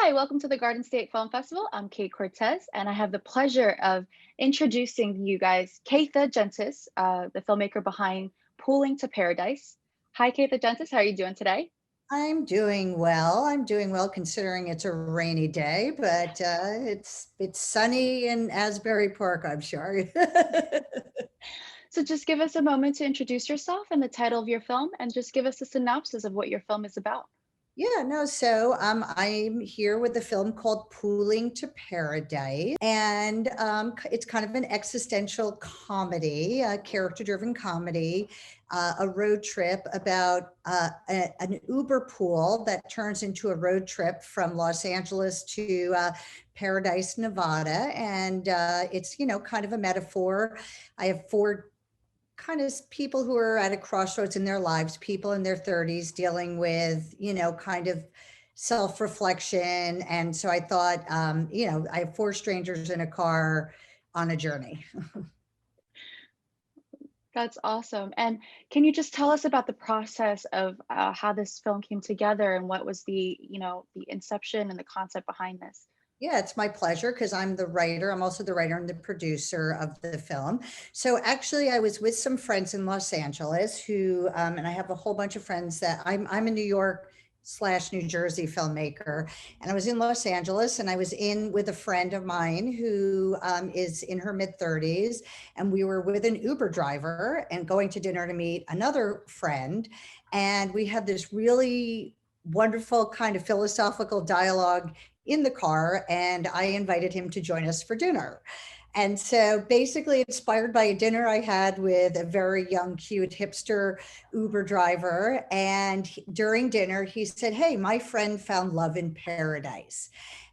Hi, welcome to the Garden State Film Festival. I'm Kate Cortez, and I have the pleasure of introducing you guys Keitha Gentis, the filmmaker behind Pooling to Paradise. Hi, Keitha Gentis. How are you doing today? I'm doing well. I'm doing well considering it's a rainy day, but it's sunny in Asbury Park, I'm sure. So, just give us a moment to introduce yourself and the title of your film, and just give us a synopsis of what your film is about. Yeah, no, so I'm here with a film called Pooling to Paradise, and it's kind of an existential comedy, a character-driven comedy, a road trip about an Uber pool that turns into a road trip from Los Angeles to Paradise, Nevada, and it's kind of a metaphor. I have four kind of people who are at a crossroads in their lives, people in their 30s dealing with, kind of self-reflection. And so I thought, I have four strangers in a car on a journey. That's awesome. And can you just tell us about the process of how this film came together and what was the inception and the concept behind this? Yeah, it's my pleasure because I'm the writer. I'm also the writer and the producer of the film. So actually, I was with some friends in Los Angeles who, and I have a whole bunch of friends that I'm a New York slash New Jersey filmmaker, and I was in Los Angeles, and I was in with a friend of mine who is in her mid 30s, and we were with an Uber driver and going to dinner to meet another friend, and we had this really wonderful kind of philosophical dialogue in the car, and I invited him to join us for dinner. And so basically inspired by a dinner I had with a very young, cute hipster Uber driver. And during dinner, he said, "Hey, my friend found love in paradise."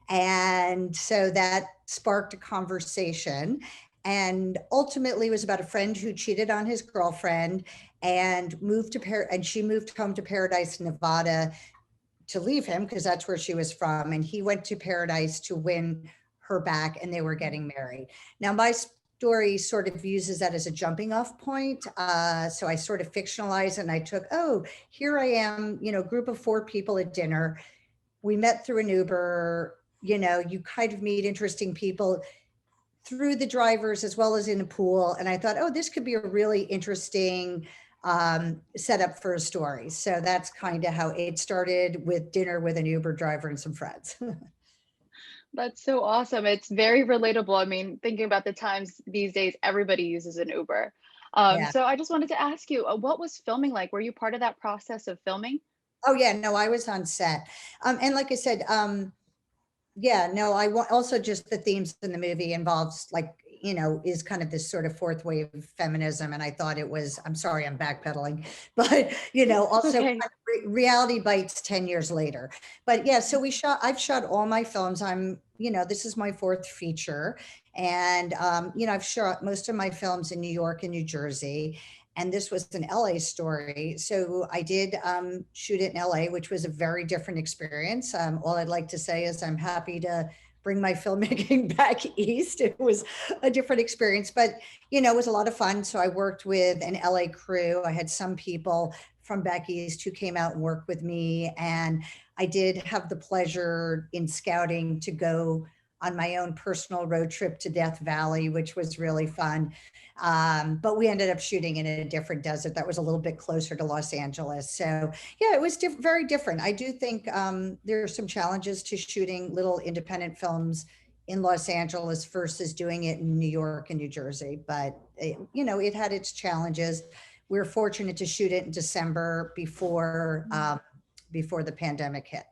And so that sparked a conversation. And ultimately it was about a friend who cheated on his girlfriend and and she moved home to Paradise, Nevada to leave him because that's where she was from. And he went to Paradise to win her back, and they were getting married. Now, my story sort of uses that as a jumping off point. So I sort of fictionalized and I took, oh, here I am, group of four people at dinner. We met through an Uber. You kind of meet interesting people through the drivers as well as in a pool. And I thought, oh, this could be a really interesting setup for a story. So that's kind of how it started, with dinner with an Uber driver and some friends. That's so awesome. It's very relatable. I mean, thinking about the times these days, everybody uses an Uber. Yeah. So I just wanted to ask you, what was filming like? Were you part of that process of filming? Oh yeah, no, I was on set. And like I said, yeah, no, also just the themes in the movie involves like, is kind of this sort of fourth wave feminism. And I thought it was, I'm sorry, I'm backpedaling, but, It's also kind okay. of reality bites 10 years later. But yeah, so I've shot all my films. This is my fourth feature. And, I've shot most of my films in New York and New Jersey, and this was an LA story. So I did shoot it in LA, which was a very different experience. All I'd like to say is I'm happy to bring my filmmaking back east. It was a different experience, but it was a lot of fun. So I worked with an LA crew. I had some people from back east who came out and worked with me, and I did have the pleasure in scouting to go on my own personal road trip to Death Valley, which was really fun. But we ended up shooting in a different desert that was a little bit closer to Los Angeles. So yeah, it was very different. I do think there are some challenges to shooting little independent films in Los Angeles versus doing it in New York and New Jersey. But it had its challenges. We were fortunate to shoot it in December before the pandemic hit.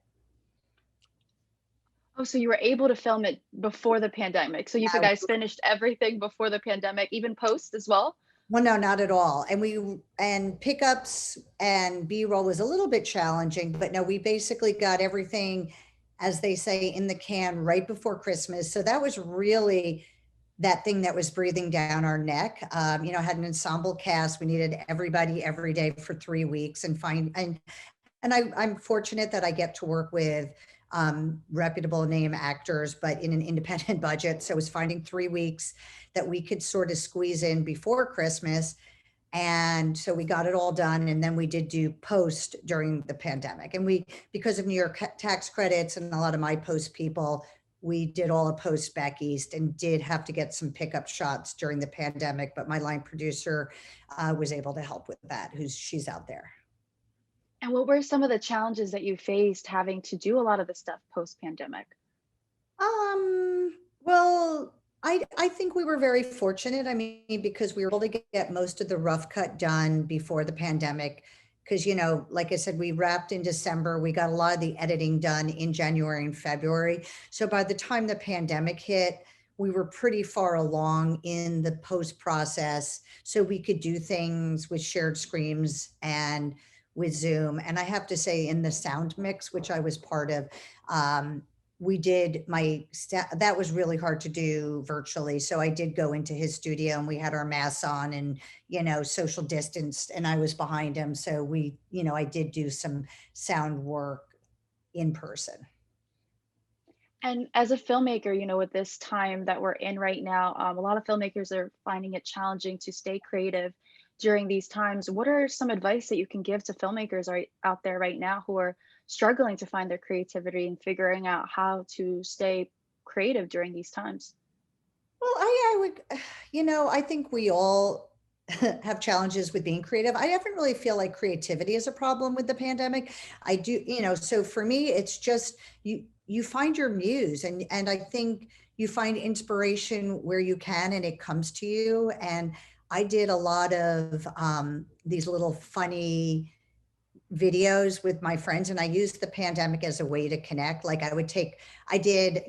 Oh, so you were able to film it before the pandemic. So you Yeah, guys finished everything before the pandemic, even post as well? well, no, not at all. And pickups and B-roll was a little bit challenging, but no, we basically got everything, as they say, in the can right before Christmas. So that was really that thing that was breathing down our neck. I had an ensemble cast. We needed everybody every day for 3 weeks, I'm fortunate that I get to work with reputable name actors, but in an independent budget. So it was finding 3 weeks that we could sort of squeeze in before Christmas, And so we got it all done. And then we did do post during the pandemic. And we, because of New York tax credits and a lot of my post people, we did all a post back east and did have to get some pickup shots during the pandemic. But my line producer was able to help with that, she's out there. And what were some of the challenges that you faced having to do a lot of the stuff post-pandemic? Well, I think we were very fortunate. I mean, because we were able to get most of the rough cut done before the pandemic. Because, like I said, we wrapped in December. We got a lot of the editing done in January and February. So by the time the pandemic hit, we were pretty far along in the post process. So we could do things with shared screens and with Zoom. And I have to say, in the sound mix, which I was part of, we did that was really hard to do virtually. So I did go into his studio and we had our masks on and, social distance, and I was behind him. So I did do some sound work in person. And as a filmmaker, with this time that we're in right now, a lot of filmmakers are finding it challenging to stay creative during these times. What are some advice that you can give to filmmakers right out there right now who are struggling to find their creativity and figuring out how to stay creative during these times? Well, I would, I think we all have challenges with being creative. I haven't really feel like creativity is a problem with the pandemic. I do, so for me, it's just you find your muse, and I think you find inspiration where you can and it comes to you. And I did a lot of these little funny videos with my friends, and I used the pandemic as a way to connect. Like I did,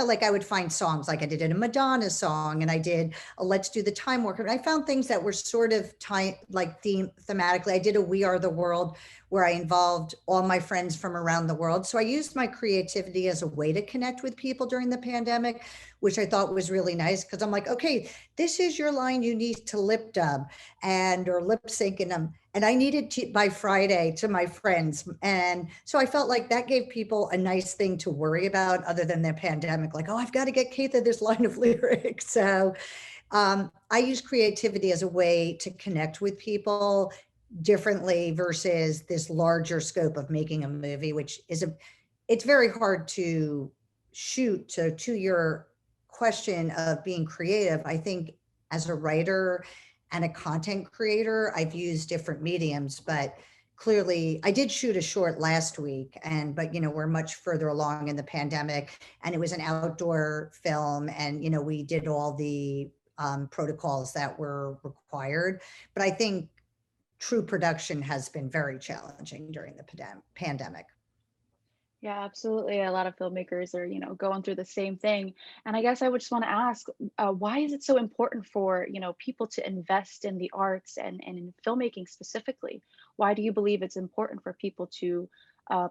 like I would find songs, like I did a Madonna song and I did a Let's Do the Time Work. And I found things that were sort of thematically. I did a We Are the World where I involved all my friends from around the world. So I used my creativity as a way to connect with people during the pandemic, which I thought was really nice, because I'm like, okay, this is your line you need to lip dub or lip sync and I needed to by Friday to my friends. And so I felt like that gave people a nice thing to worry about other than the pandemic, like, oh, I've got to get Keitha this line of lyrics. So I use creativity as a way to connect with people differently versus this larger scope of making a movie, which it's very hard to shoot. So to your question of being creative, I think as a writer and a content creator, I've used different mediums, but clearly I did shoot a short last week but we're much further along in the pandemic, and it was an outdoor film, and we did all the protocols that were required. But I think true production has been very challenging during the pandemic. Yeah, absolutely. A lot of filmmakers are, going through the same thing. And I guess I would just want to ask, why is it so important for, people to invest in the arts and in filmmaking specifically? Why do you believe it's important for people to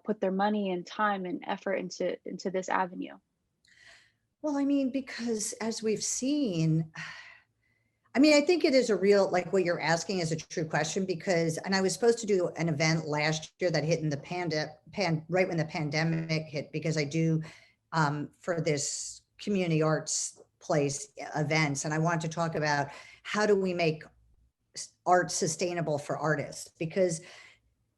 put their money and time and effort into this avenue? Well, I mean, because as we've seen, I mean, I think it is a real, like what you're asking is a true question, because, and I was supposed to do an event last year that hit in the right when the pandemic hit, because I do for this community arts place events. And I want to talk about how do we make art sustainable for artists? Because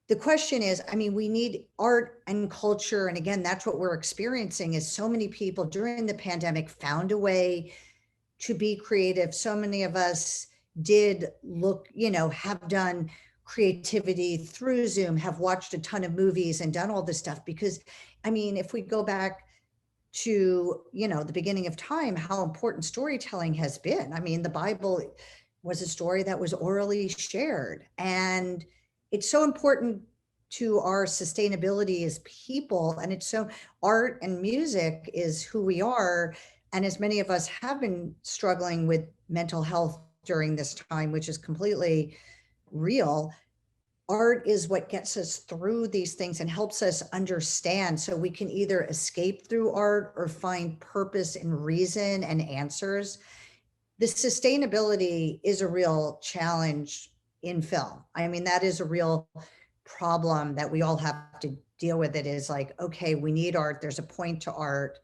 the question is, I mean, we need art and culture. And again, that's what we're experiencing, is so many people during the pandemic found a way to be creative. So many of us did have done creativity through Zoom, have watched a ton of movies and done all this stuff. Because, I mean, if we go back to, the beginning of time, how important storytelling has been. I mean, the Bible was a story that was orally shared. And it's so important to our sustainability as people. And it's so, art and music is who we are. And as many of us have been struggling with mental health during this time, which is completely real, art is what gets us through these things and helps us understand, so we can either escape through art or find purpose and reason and answers. The sustainability is a real challenge in film. I mean, that is a real problem that we all have to deal with. It is like, okay, we need art. There's a point to art.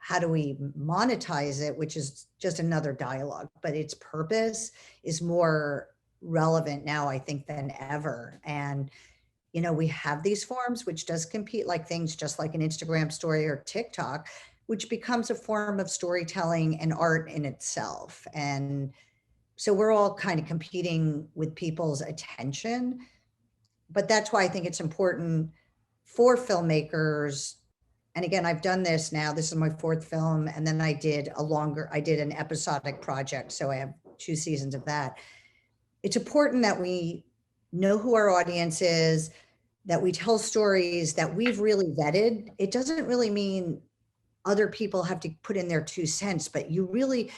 how do we monetize it, which is just another dialogue, but its purpose is more relevant now, I think, than ever. And, we have these forums, which does compete like things just like an Instagram story or TikTok, which becomes a form of storytelling and art in itself. And so we're all kind of competing with people's attention. But that's why I think it's important for filmmakers. And again, I've done this now. This is my fourth film. And then I did an episodic project. So I have 2 seasons of that. It's important that we know who our audience is, that we tell stories that we've really vetted. It doesn't really mean other people have to put in their 2 cents, but you really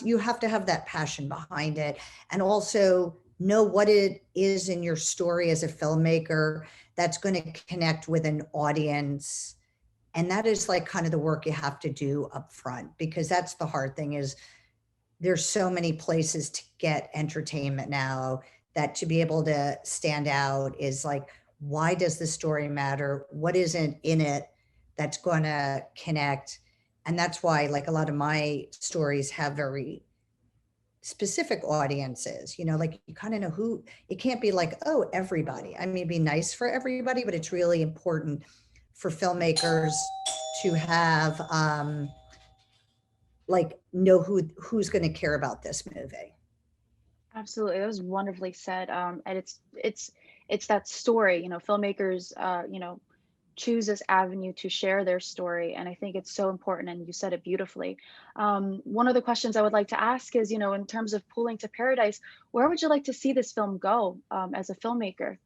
you have to have that passion behind it, and also know what it is in your story as a filmmaker that's going to connect with an audience. And that is like kind of the work you have to do up front, because that's the hard thing. Is there's so many places to get entertainment now, that to be able to stand out is like, why does the story matter? What isn't in it that's going to connect? And that's why, like, a lot of my stories have very specific audiences, like you kind of know who. It can't be like, oh, everybody. I mean, it'd be nice for everybody, but it's really important for filmmakers to have, like, know who's going to care about this movie. Absolutely, that was wonderfully said. And it's that story. Filmmakers, choose this avenue to share their story, and I think it's so important. And you said it beautifully. One of the questions I would like to ask is, in terms of Pooling to Paradise, where would you like to see this film go as a filmmaker?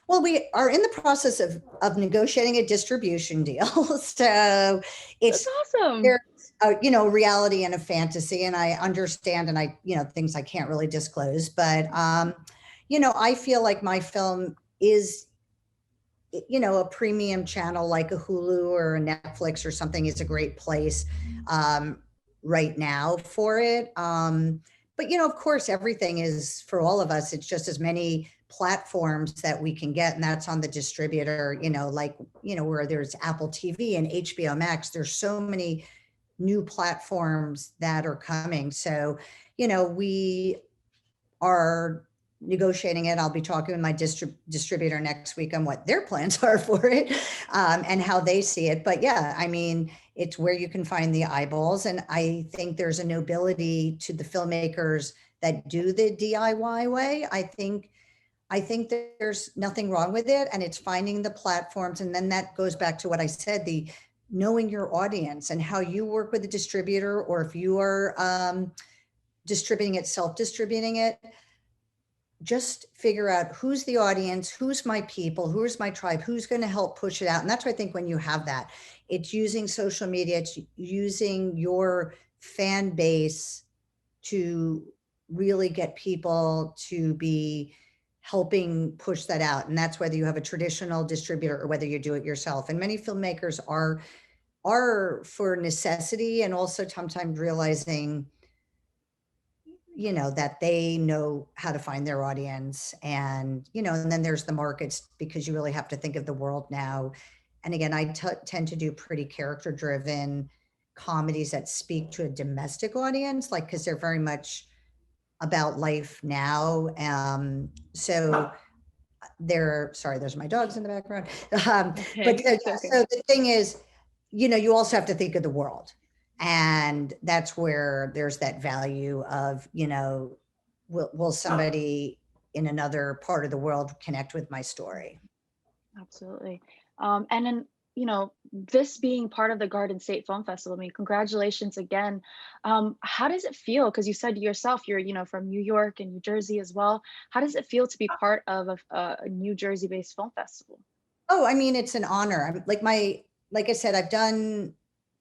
Well, we are in the process of negotiating a distribution deal. So it's That's awesome. there's reality and a fantasy, and I understand, and I things I can't really disclose, but I feel like my film is a premium channel like a Hulu or a Netflix or something is a great place right now for it. But of course, everything is for all of us. It's just as many platforms that we can get, and that's on the distributor. Where there's Apple TV and HBO Max. There's so many new platforms that are coming. So, we are negotiating it. I'll be talking with my distributor next week on what their plans are for it, and how they see it. But yeah, I mean, it's where you can find the eyeballs. And I think there's a nobility to the filmmakers that do the DIY way. I think that there's nothing wrong with it, and it's finding the platforms. And then that goes back to what I said, the knowing your audience and how you work with a distributor, or if you are distributing it, self-distributing it, just figure out who's the audience, who's my people, who's my tribe, who's going to help push it out. And that's why I think when you have that, it's using social media, it's using your fan base to really get people to be helping push that out. And that's whether you have a traditional distributor or whether you do it yourself. And many filmmakers are for necessity, and also sometimes realizing that they know how to find their audience. And and then there's the markets, because you really have to think of the world now. And again, I tend to do pretty character driven comedies that speak to a domestic audience, like, because they're very much about life now. So sorry, there's my dogs in the background. But Okay. so the thing is, you also have to think of the world. And that's where there's that value of, will somebody in another part of the world connect with my story? Absolutely. And then, this being part of the Garden State Film Festival, I mean, congratulations again. How does it feel? Because you said yourself, you're, from New York and New Jersey as well. How does it feel to be part of a New Jersey-based film festival? Oh, I mean, it's an honor. Like I said, I've done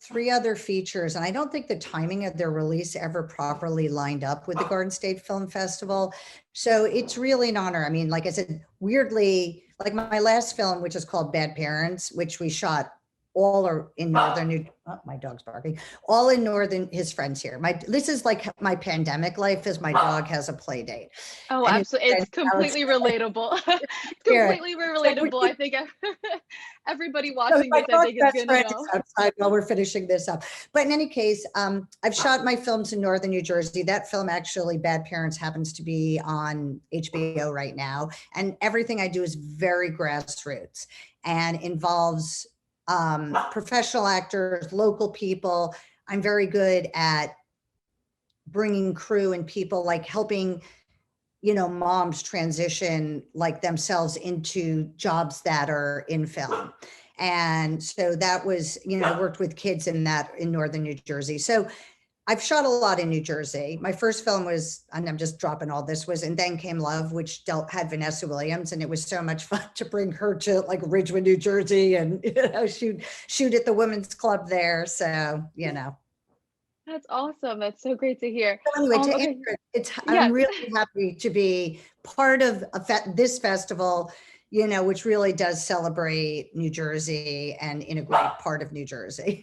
3 other features, and I don't think the timing of their release ever properly lined up with the Garden State Film Festival. So it's really an honor. I mean, like I said, weirdly, like my last film, which is called Bad Parents, which we shot all are in northern New, oh, my dog's barking, all in northern, his friends here. This is like my pandemic life, as my dog has a play date. Oh, And his absolutely. It's friends completely relatable. here. Completely So we relatable. I think everybody So watching my this, I dog's think, is best gonna friend is know. outside while we're finishing this up. But in any case, I've shot my films in northern New Jersey. That film, actually, Bad Parents, happens to be on HBO right now. And everything I do is very grassroots and involves professional actors, local people. I'm very good at bringing crew and people, like helping moms transition like themselves into jobs that are in film. And so that was, I worked with kids in northern New Jersey. So I've shot a lot in New Jersey. My first film was, and I'm just dropping all this, was And Then Came Love, which had Vanessa Williams, and it was so much fun to bring her to like Ridgewood, New Jersey, and shoot at the women's club there. So That's awesome. That's so great to hear. Anyway, to Okay. answer, I'm Yes. really happy to be part of this festival, which really does celebrate New Jersey and integrate part of New Jersey.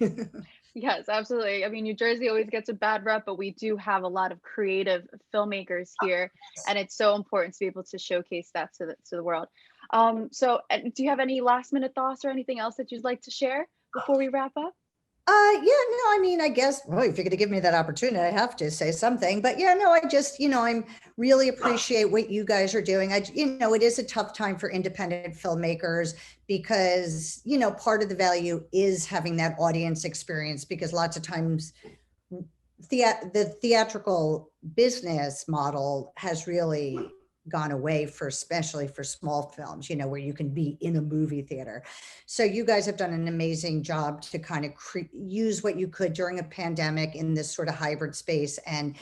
Yes, absolutely. I mean, New Jersey always gets a bad rep, but we do have a lot of creative filmmakers here, and it's so important to be able to showcase that to the world. So, do you have any last minute thoughts or anything else that you'd like to share before we wrap up? Yeah, no, I mean, I guess, well, if you're going to give me that opportunity, I have to say something. But yeah, no, I just, I'm really appreciate what you guys are doing. It is a tough time for independent filmmakers because, part of the value is having that audience experience, because lots of times the theatrical business model has really gone away, especially for small films, where you can be in a movie theater. So you guys have done an amazing job to kind of use what you could during a pandemic in this sort of hybrid space and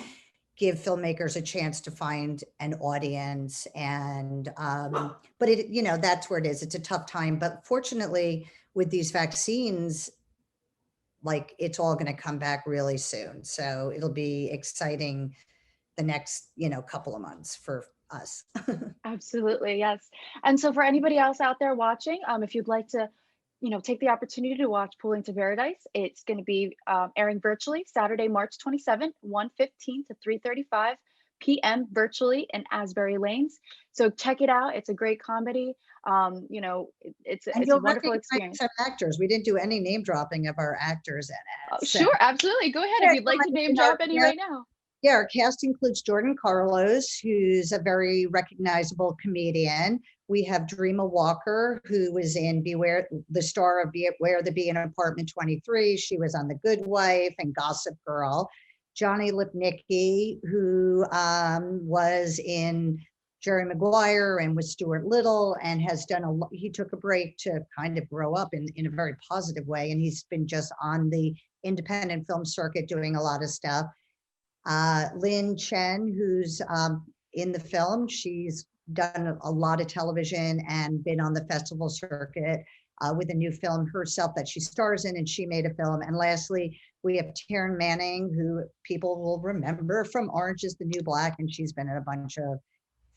give filmmakers a chance to find an audience. And but that's where it is. It's a tough time, but fortunately with these vaccines, like, it's all going to come back really soon. So it'll be exciting the next, couple of months for us. Absolutely, yes. And so for anybody else out there watching, if you'd like to, take the opportunity to watch Pooling to Paradise, it's going to be airing virtually Saturday, March 27th, 1:15 to 3:35 p.m. virtually in Asbury Lanes. So check it out. It's a great comedy. It's And it's a you'll wonderful recognize experience. some actors. We didn't do any name dropping of our actors in Oh, it. So sure, absolutely. Go ahead if yeah, you'd like to name drop any right now. yeah, our cast includes Jordan Carlos, who's a very recognizable comedian. We have Dreama Walker, who was in the star of Beware the Bee in Apartment 23. She was on The Good Wife and Gossip Girl. Johnny Lipnicki, who was in Jerry Maguire and with Stuart Little, and has done he took a break to kind of grow up in a very positive way. And he's been just on the independent film circuit doing a lot of stuff. Lynn Chen, who's in the film, she's done a lot of television and been on the festival circuit with a new film herself that she stars in, and she made a film. And lastly, we have Taryn Manning, who people will remember from Orange is the New Black, and she's been in a bunch of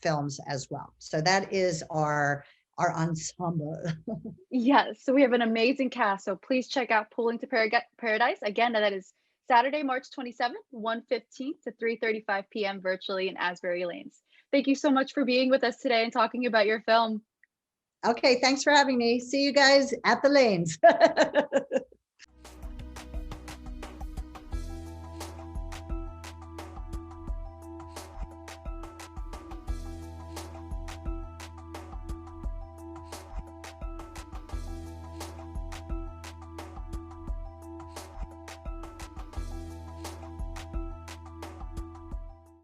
films as well. So that is our ensemble. Yes, so we have an amazing cast. So please check out Pooling to Paradise. Again, that is Saturday, March 27th, 1:15 to 3:35 p.m. virtually in Asbury Lanes. Thank you so much for being with us today and talking about your film. Okay, thanks for having me. See you guys at the lanes.